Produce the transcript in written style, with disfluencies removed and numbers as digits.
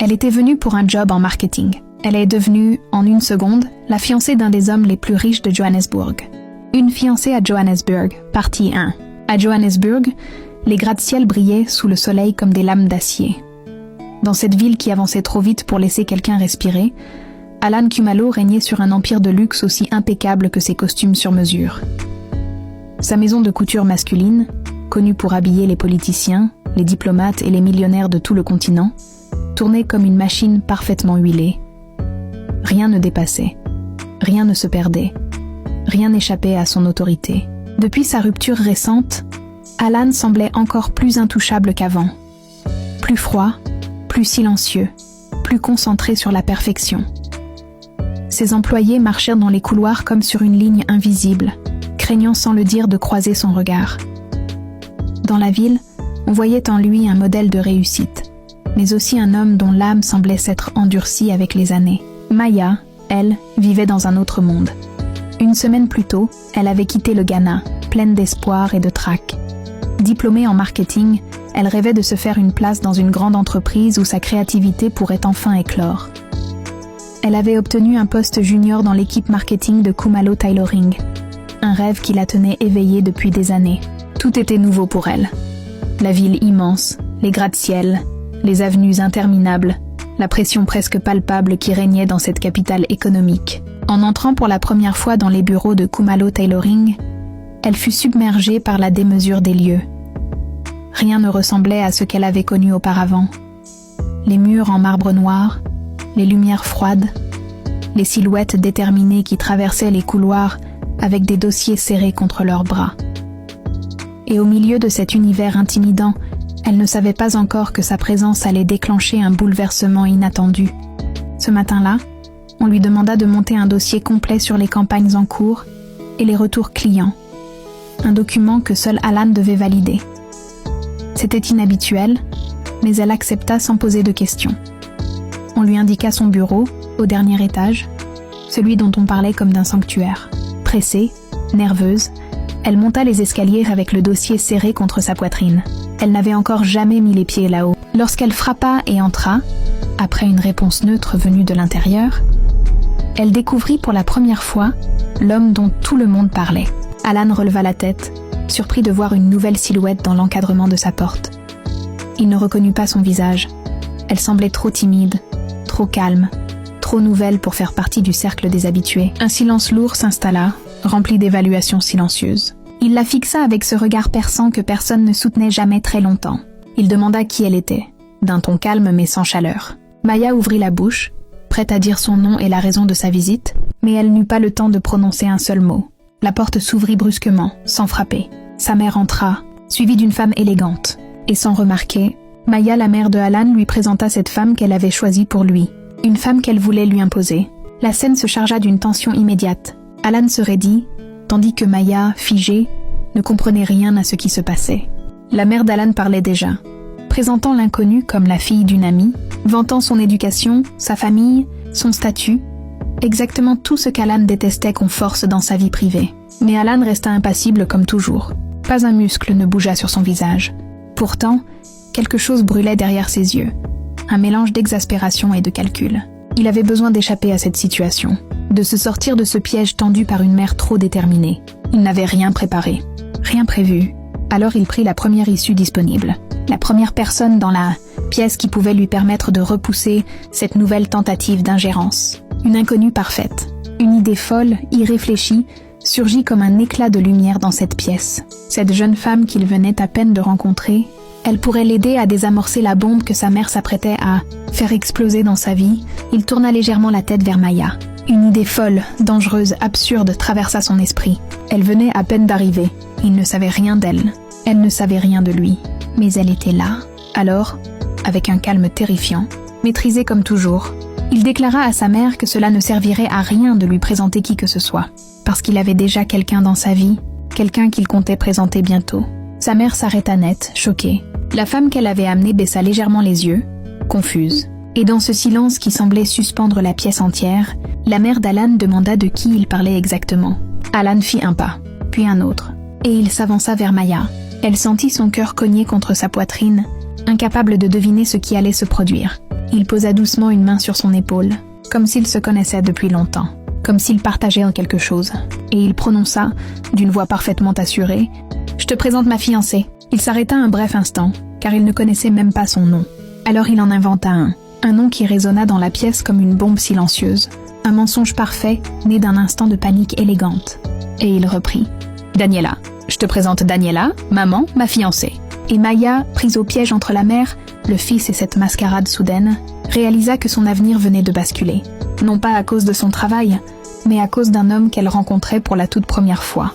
Elle était venue pour un job en marketing. Elle est devenue, en une seconde, la fiancée d'un des hommes les plus riches de Johannesburg. Une fiancée à Johannesburg, partie 1. À Johannesburg, les gratte-ciels brillaient sous le soleil comme des lames d'acier. Dans cette ville qui avançait trop vite pour laisser quelqu'un respirer, Alan Khumalo régnait sur un empire de luxe aussi impeccable que ses costumes sur mesure. Sa maison de couture masculine, connue pour habiller les politiciens, les diplomates et les millionnaires de tout le continent, tournait comme une machine parfaitement huilée. Rien ne dépassait, rien ne se perdait, rien n'échappait à son autorité. Depuis sa rupture récente, Alan semblait encore plus intouchable qu'avant. Plus froid, plus silencieux, plus concentré sur la perfection. Ses employés marchèrent dans les couloirs comme sur une ligne invisible, craignant sans le dire de croiser son regard. Dans la ville, on voyait en lui un modèle de réussite, mais aussi un homme dont l'âme semblait s'être endurcie avec les années. Maya, elle, vivait dans un autre monde. Une semaine plus tôt, elle avait quitté le Ghana, pleine d'espoir et de trac. Diplômée en marketing, elle rêvait de se faire une place dans une grande entreprise où sa créativité pourrait enfin éclore. Elle avait obtenu un poste junior dans l'équipe marketing de Khumalo Tailoring, un rêve qui la tenait éveillée depuis des années. Tout était nouveau pour elle. La ville immense, les gratte-ciels, les avenues interminables, la pression presque palpable qui régnait dans cette capitale économique. En entrant pour la première fois dans les bureaux de Khumalo Tailoring, elle fut submergée par la démesure des lieux. Rien ne ressemblait à ce qu'elle avait connu auparavant. Les murs en marbre noir, les lumières froides, les silhouettes déterminées qui traversaient les couloirs avec des dossiers serrés contre leurs bras. Et au milieu de cet univers intimidant, elle ne savait pas encore que sa présence allait déclencher un bouleversement inattendu. Ce matin-là, on lui demanda de monter un dossier complet sur les campagnes en cours et les retours clients. Un document que seul Alan devait valider. C'était inhabituel, mais elle accepta sans poser de questions. On lui indiqua son bureau, au dernier étage, celui dont on parlait comme d'un sanctuaire. Pressée, nerveuse, elle monta les escaliers avec le dossier serré contre sa poitrine. Elle n'avait encore jamais mis les pieds là-haut. Lorsqu'elle frappa et entra, après une réponse neutre venue de l'intérieur, elle découvrit pour la première fois l'homme dont tout le monde parlait. Alan releva la tête, surpris de voir une nouvelle silhouette dans l'encadrement de sa porte. Il ne reconnut pas son visage. Elle semblait trop timide, trop calme, trop nouvelle pour faire partie du cercle des habitués. Un silence lourd s'installa, rempli d'évaluations silencieuses. Il la fixa avec ce regard perçant que personne ne soutenait jamais très longtemps. Il demanda qui elle était, d'un ton calme mais sans chaleur. Maya ouvrit la bouche, prête à dire son nom et la raison de sa visite, mais elle n'eut pas le temps de prononcer un seul mot. La porte s'ouvrit brusquement, sans frapper. Sa mère entra, suivie d'une femme élégante. Et sans remarquer, Maya, la mère de Alan, lui présenta cette femme qu'elle avait choisie pour lui. Une femme qu'elle voulait lui imposer. La scène se chargea d'une tension immédiate. Alan se raidit, tandis que Maya, figée, ne comprenait rien à ce qui se passait. La mère d'Alan parlait déjà, présentant l'inconnue comme la fille d'une amie, vantant son éducation, sa famille, son statut, exactement tout ce qu'Alan détestait qu'on force dans sa vie privée. Mais Alan resta impassible comme toujours. Pas un muscle ne bougea sur son visage. Pourtant, quelque chose brûlait derrière ses yeux. Un mélange d'exaspération et de calcul. Il avait besoin d'échapper à cette situation, de se sortir de ce piège tendu par une mère trop déterminée. Il n'avait rien préparé, rien prévu. Alors il prit la première issue disponible. La première personne dans la pièce qui pouvait lui permettre de repousser cette nouvelle tentative d'ingérence. Une inconnue parfaite. Une idée folle, irréfléchie, surgit comme un éclat de lumière dans cette pièce. Cette jeune femme qu'il venait à peine de rencontrer, elle pourrait l'aider à désamorcer la bombe que sa mère s'apprêtait à faire exploser dans sa vie. Il tourna légèrement la tête vers Maya. Une idée folle, dangereuse, absurde traversa son esprit. Elle venait à peine d'arriver. Il ne savait rien d'elle. Elle ne savait rien de lui. Mais elle était là. Alors, avec un calme terrifiant, maîtrisé comme toujours, il déclara à sa mère que cela ne servirait à rien de lui présenter qui que ce soit, parce qu'il avait déjà quelqu'un dans sa vie, quelqu'un qu'il comptait présenter bientôt. Sa mère s'arrêta net, choquée. La femme qu'elle avait amenée baissa légèrement les yeux, confuse. Et dans ce silence qui semblait suspendre la pièce entière, la mère d'Alan demanda de qui il parlait exactement. Alan fit un pas, puis un autre, et il s'avança vers Maya. Elle sentit son cœur cogner contre sa poitrine, incapable de deviner ce qui allait se produire. Il posa doucement une main sur son épaule, comme s'ils se connaissaient depuis longtemps, comme s'ils partageaient quelque chose, et il prononça, d'une voix parfaitement assurée, « Je te présente ma fiancée ». Il s'arrêta un bref instant, car il ne connaissait même pas son nom. Alors il en inventa un nom qui résonna dans la pièce comme une bombe silencieuse, un mensonge parfait né d'un instant de panique élégante. Et il reprit, « Daniela, je te présente Daniela, maman, ma fiancée ». Et Maya, prise au piège entre la mère, le fils et cette mascarade soudaine, réalisa que son avenir venait de basculer. Non pas à cause de son travail, mais à cause d'un homme qu'elle rencontrait pour la toute première fois.